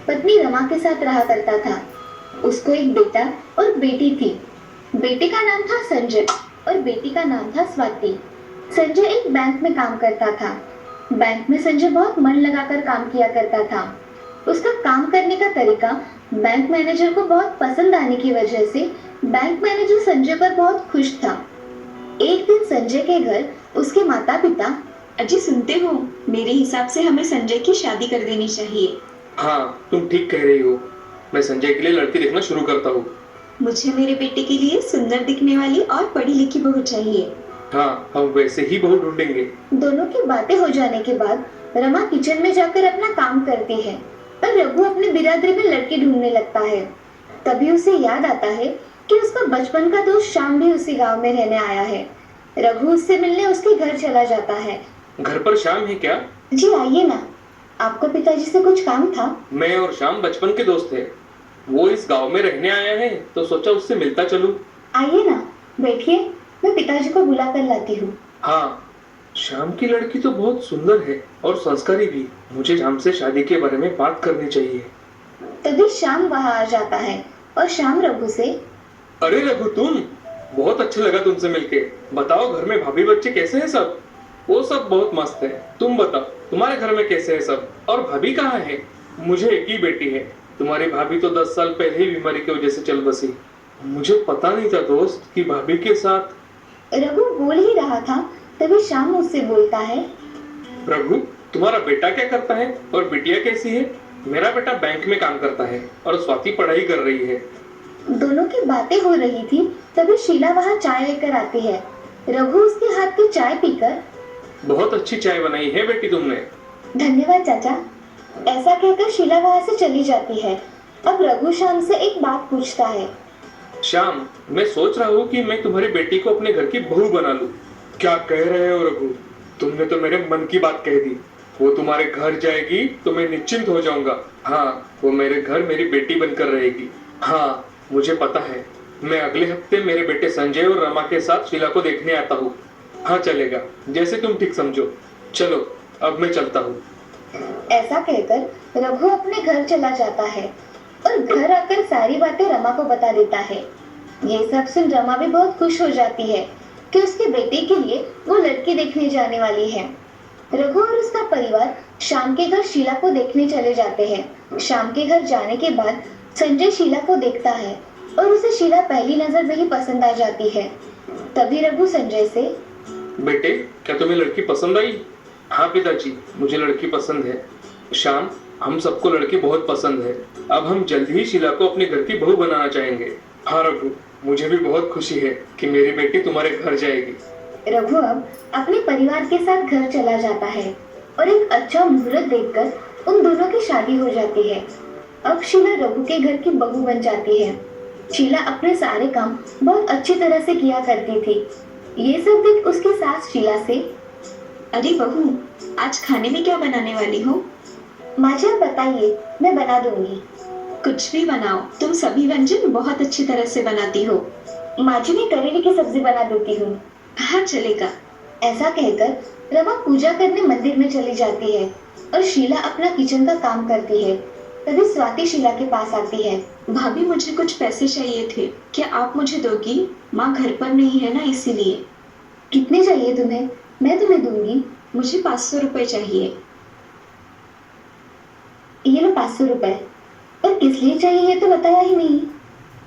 पत्नी रमा के साथ रहा करता था। उसको एक बेटा और बेटी थी। बेटे का नाम था संजय और बेटी का नाम था स्वाति। संजय एक बैंक में काम करता था। बैंक में संजय बहुत मन लगाकर काम किया करता था। उसका काम करने का तरीका बैंक मैनेजर को बहुत पसंद आने की वजह से बैंक मैनेजर संजय पर बहुत खुश था। एक दिन संजय के घर उसके माता पिता, अजी सुनते हो, मेरे हिसाब से हमें संजय की शादी कर देनी चाहिए। हाँ, तुम ठीक कह रही हो। मैं संजय के लिए लड़की देखना शुरू करता हूँ। मुझे मेरे बेटे के लिए सुंदर दिखने वाली और पढ़ी लिखी बहू चाहिए। हाँ, हम वैसे ही बहू ढूंढेंगे। दोनों की बातें हो जाने के बाद रमा किचन में जाकर अपना काम करती है और रघु अपनी बिरादरी में लड़की ढूंढने लगता है। तभी उसे याद आता है कि उसका बचपन का दोस्त श्याम भी उसी गांव में रहने आया है। रघु उससे मिलने उसके घर चला जाता है। घर पर श्याम है क्या? जी आइए ना, आपको पिताजी से कुछ काम था? मैं और श्याम बचपन के दोस्त थे। वो इस गांव में रहने आया है तो सोचा उससे मिलता चलूं। आइए ना, बैठिए, मैं पिताजी को बुला कर लाती हूँ। हाँ, श्याम की लड़की तो बहुत सुंदर है और संस्कारी भी। मुझे श्याम से शादी के बारे में बात करनी चाहिए। तभी श्याम वहाँ आ जाता है और श्याम रघु से, अरे रघु, तुम? बहुत अच्छा लगा तुमसे मिलके। बताओ, घर में भाभी बच्चे कैसे हैं सब? वो सब बहुत मस्त है। तुम बताओ, तुम्हारे घर में कैसे है सब? और भाभी कहाँ है? मुझे एक ही बेटी है। तुम्हारी भाभी तो 10 साल पहले ही बीमारी की वजह से चल बसी। मुझे पता नहीं था दोस्त कि भाभी के साथ। रघु बोल ही रहा था तभी श्याम उससे बोलता है, रघु, तुम्हारा बेटा क्या करता है और बिटिया कैसी है? मेरा बेटा बैंक में काम करता है और स्वाति पढ़ाई कर रही है। दोनों की बातें हो रही थी तभी शीला वहाँ चाय लेकर आती है। रघु उसके हाथ की चाय पीकर, बहुत अच्छी चाय बनाई है बेटी तुमने। धन्यवाद चाचा, ऐसा कहकर शीला वहाँ से चली जाती है। अब रघु श्याम से एक बात पूछता है, श्याम, मैं सोच रहा हूँ कि मैं तुम्हारी बेटी को अपने घर की बहू बना लूं। क्या कह रहे हो रघु? तुमने तो मेरे मन की बात कह दी। वो तुम्हारे घर जाएगी तो मैं निश्चिंत हो जाऊंगा। हाँ, वो मेरे घर मेरी बेटी बनकर रहेगी। हाँ, मुझे पता है। मैं अगले हफ्ते मेरे बेटे संजय और रमा के साथ शीला को देखने आता हूँ। हाँ, चलेगा, जैसे तुम ठीक समझो। चलो, अब मैं चलता हूँ। ऐसा कहकर रघु अपने घर चला जाता है और घर आकर सारी बातें रमा को बता देता है। ये सब सुन रमा भी बहुत खुश हो जाती है कि उसके बेटे के लिए वो लड़की देखने जाने वाली है। रघु और उसका परिवार शाम के घर शीला को देखने चले जाते हैं। शाम के घर जाने के बाद संजय शीला को देखता है और उसे शीला पहली नजर में ही पसंद आ जाती है। तभी रघु संजय से, बेटे, क्या तुम्हें लड़की पसंद आई? हाँ पिताजी, मुझे लड़की पसंद है। श्याम, हम सबको लड़की बहुत पसंद है। अब हम जल्द ही शीला को अपने घर की बहू बनाना चाहेंगे। हाँ रघु, मुझे भी बहुत खुशी है कि मेरी बेटी तुम्हारे घर जाएगी। रघु अब अपने परिवार के साथ घर चला जाता है और एक अच्छा मुहूर्त देखकर उन दोनों की शादी हो जाती है। अब शीला रघु के घर की बहू बन जाती है। शीला अपने सारे काम बहुत अच्छी तरह से किया करती थी। ये सब देख उसकी सास शीला से, अरे बहू, आज खाने में क्या बनाने वाली हो? माँ जी आप बताइए, मैं बना दूंगी। कुछ भी बनाओ, तुम सभी व्यंजन बहुत अच्छी तरह से बनाती हो। माँ जी मैं करेले की सब्जी बना देती हूँ। हाँ चलेगा। ऐसा कहकर रमा पूजा करने मंदिर में चली जाती है और शीला अपना किचन का काम करती है। तभी स्वाति शीला के पास आती है। भाभी, मुझे कुछ पैसे चाहिए थे, क्या आप मुझे दोगी? माँ घर पर नहीं है ना, इसीलिए। कितने चाहिए तुम्हें? मैं तुम्हें दूंगी। मुझे 500 रुपए चाहिए। ये लो 500 रुपए। पर किस लिए चाहिए ये तो बताया ही नहीं।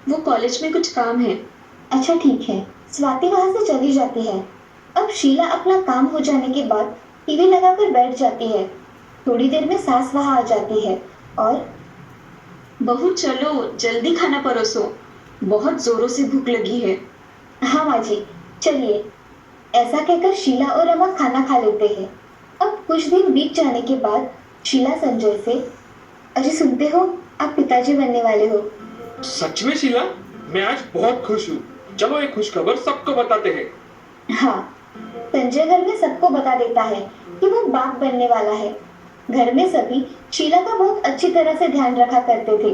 वो कॉलेज में कुछ काम है। अच्छा ठीक है। स्वाति वहाँ से चली जाती है। अब शीला अपना काम हो जाने के बाद टीवी लगाकर बैठ जाती है। थोड़ी देर में सास वहाँ आ जाती है और, बहू चलो, जल्दी खाना परोसो, बहुत जोरों से भूख लगी है। हाँ माँ जी, चलिए। ऐसा कहकर शीला और रमा खाना खा लेते हैं। अब कुछ दिन बीत जाने के बाद शीला संजय से, अरे सुनते हो, आप पिताजी बनने वाले हो। सच में शीला? मैं आज बहुत खुश हूँ। चलो एक खुशखबर सबको बताते हैं। हाँ, संजय घर में सबको बता देता है कि वो बाप बनने वाला है। घर में सभी शीला का बहुत अच्छी तरह से ध्यान रखा करते थे।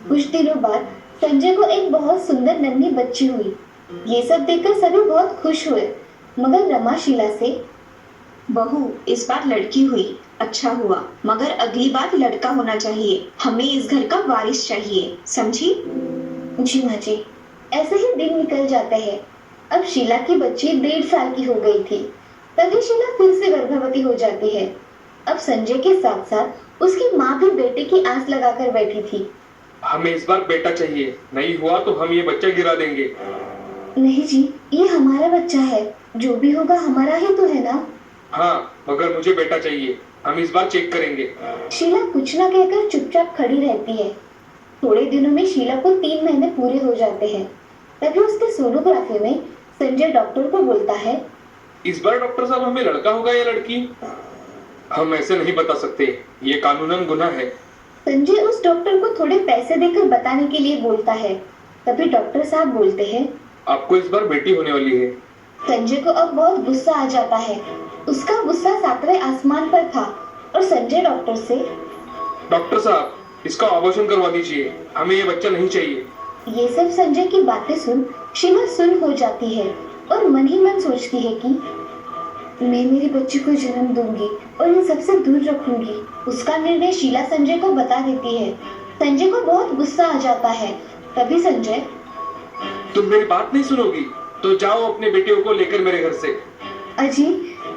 कुछ दिनों बाद संजय को एक बहुत सुंदर नन्ही बच्ची हुई। ये सब देखकर सभी बहुत खुश हुए, मगर रमा शीला से, बहू, इस बार लड़की हुई, अच्छा हुआ, मगर अगली बार लड़का होना चाहिए। हमें इस घर का वारिस चाहिए, समझी? जी माँ जी। ऐसे ही दिन निकल जाते हैं। अब शीला की बच्ची 1.5 साल की हो गई थी। तभी शीला फिर से गर्भवती हो जाती है। अब संजय के साथ साथ उसकी माँ भी बेटे की आस लगाकर बैठी थी। हमें इस बार बेटा चाहिए, नहीं हुआ तो हम ये बच्चा गिरा देंगे। नहीं जी, ये हमारा बच्चा है। जो भी होगा हमारा ही तो है ना। हाँ, मगर मुझे बेटा चाहिए। हम इस बार चेक करेंगे। शीला कुछ न कहकर चुपचाप खड़ी रहती है। थोड़े दिनों में शीला को 3 महीने पूरे हो जाते हैं। तभी उसके सोनोग्राफी में संजय डॉक्टर को बोलता है, इस बार डॉक्टर साहब हमें लड़का होगा या लड़की? हम ऐसे नहीं बता सकते, ये कानूनन गुनाह है। संजय उस डॉक्टर को थोड़े पैसे देकर बताने के लिए बोलता है। तभी डॉक्टर साहब बोलते हैं, आपको इस बार बेटी होने वाली है। संजय को अब बहुत गुस्सा आ जाता है। उसका गुस्सा 7वें आसमान पर था और संजय डॉक्टर से, डॉक्टर साहब, इसका ऑपरेशन करवा दीजिए, हमें ये बच्चा नहीं चाहिए। ये सब संजय की बातें सुन शीला सुन हो जाती है और मन ही मन सोचती है कि मैं मेरी बच्ची को जन्म दूंगी और इन सबसे दूर रखूंगी। उसका निर्णय शीला संजय को बता देती है। संजय को बहुत गुस्सा आ जाता है। तभी संजय, तुम मेरी बात नहीं सुनोगी तो जाओ अपने बेटियों को लेकर मेरे घर से। अजी,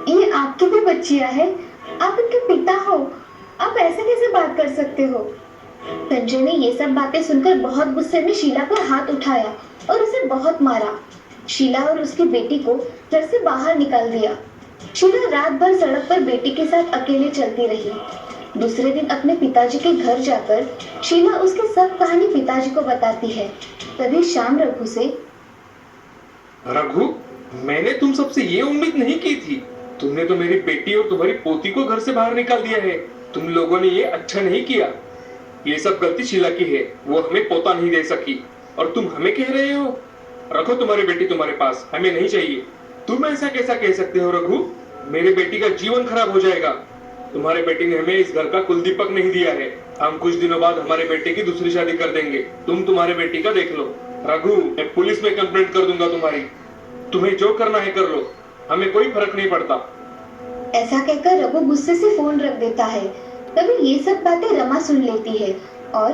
ये आपकी भी बच्चियां है, आप इनके पिता हो, आप ऐसे कैसे बात कर सकते हो? संजय ने ये सब बातें सुनकर बहुत गुस्से में शीला पर हाथ उठाया और उसे बहुत मारा। शीला और उसकी बेटी को घर से बाहर निकाल दिया। शीला रात भर सड़क पर बेटी के साथ अकेले चलती रही। दूसरे दिन अपने पिताजी के घर जाकर शीला उसकी सब कहानी पिताजी को बताती है। तभी शाम रघु से, रघु, मैंने तुम सबसे ये उम्मीद नहीं की थी। तुमने तो मेरी बेटी और तुम्हारी पोती को घर से बाहर निकाल दिया है। तुम लोगों ने ये अच्छा नहीं किया। ये सब गलती शीला की है, वो हमें पोता नहीं दे सकी और तुम हमें कह रहे हो रखो तुम्हारी बेटी तुम्हारे पास, हमें नहीं चाहिए। तुम ऐसा कैसा कह सकते हो रघु? मेरे बेटी का जीवन खराब हो जाएगा। तुम्हारे बेटी ने हमें इस घर का कुलदीपक नहीं दिया है। हम कुछ दिनों बाद हमारे बेटे की दूसरी शादी कर देंगे। तुम तुम्हारे बेटी का देख लो। रघु, मैं पुलिस में कंप्लेंट कर दूंगा तुम्हारी। तुम्हें जो करना है कर लो, हमें कोई फर्क नहीं पड़ता। ऐसा कहकर रघु गुस्से से फोन रख देता है। तभी ये सब बातें रमा सुन लेती है और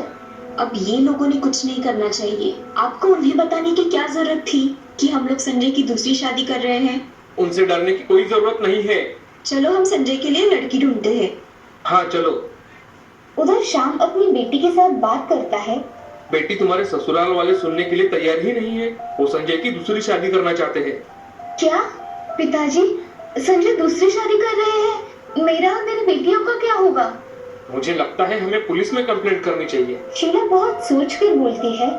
अब ये लोगों ने कुछ नहीं करना चाहिए। आपको उन्हें बताने की क्या जरूरत थी कि हम लोग संजय की दूसरी शादी कर रहे हैं? उनसे डरने की कोई जरूरत नहीं है। चलो हम संजय के लिए लड़की ढूंढते हैं। हाँ चलो। उधर श्याम अपनी बेटी के साथ बात करता है। बेटी, तुम्हारे ससुराल वाले सुनने के लिए तैयार ही नहीं है। वो संजय की दूसरी शादी करना चाहते हैं। क्या पिताजी, संजय दूसरी शादी कर रहे हैं? मेरा और मेरी बेटियों का क्या होगा? मुझे लगता है हमें पुलिस में कंप्लेंट करनी चाहिए। शीला बहुत सोच कर बोलती है,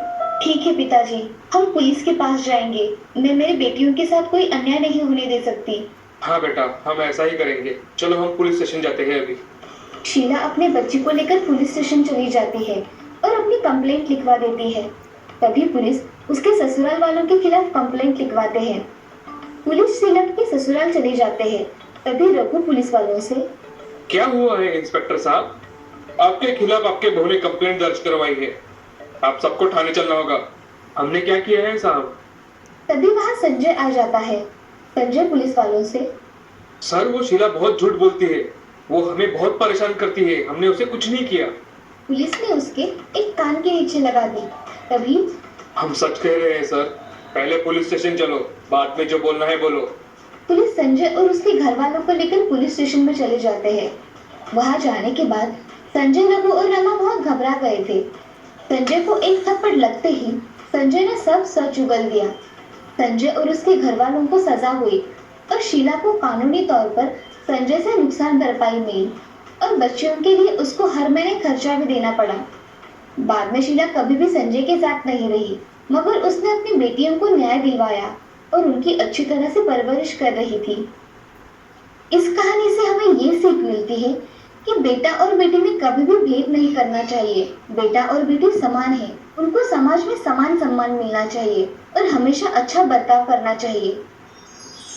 ठीक है पिताजी, हम पुलिस के पास जाएंगे। मैं मेरी बेटियों के साथ कोई अन्याय नहीं होने दे सकती। हाँ बेटा, हम ऐसा ही करेंगे। चलो हम पुलिस स्टेशन जाते हैं अभी। शीला अपने बच्ची को लेकर पुलिस स्टेशन चली जाती है और अपनी कंप्लेंट लिखवा देती है। तभी पुलिस उसके ससुराल वालों के खिलाफ कंप्लेंट लिखवाते हैं। पुलिस शीला के ससुराल चले जाते हैं। तभी रघु पुलिस वालों से, क्या हुआ है इंस्पेक्टर साहब? आपके खिलाफ आपके बहू ने कंप्लेंट दर्ज करवाई है। आप सबको थाने चलना होगा। हमने क्या किया है साहब? तभी वहाँ संजय आ जाता है। संजय पुलिस वालों से, सर, वो शीला बहुत झूठ बोलती है। वो हमें बहुत परेशान करती है। हमने उसे कुछ नहीं किया। पुलिस ने उसके एक कान के नीचे लगा दी। तभी हम सच कह रहे हैं सर। पहले पुलिस स्टेशन चलो, बाद में जो बोलना है बोलो। पुलिस संजय और उसके घर वालों को लेकर पुलिस स्टेशन में चले जाते हैं। वहां जाने के बाद संजय, रघु और रमा बहुत घबरा गए थे। संजय को एक थप्पड़ लगते ही संजय ने सब सच उगल दिया। संजय और उसके घर वालों को सजा हुई और शीला को कानूनी तौर पर संजय से नुकसान भरपाई मिली और बच्चियों के लिए उसको हर महीने खर्चा भी देना पड़ा। बाद में शीला कभी भी संजय के साथ नहीं रही, मगर उसने अपनी बेटियों को न्याय दिलवाया और उनकी अच्छी तरह से परवरिश कर रही थी। इस कहानी से हमें ये सीख मिलती है कि बेटा और बेटी में कभी भी भेद नहीं करना चाहिए। बेटा और बेटी समान है, उनको समाज में समान सम्मान मिलना चाहिए और हमेशा अच्छा बर्ताव करना चाहिए।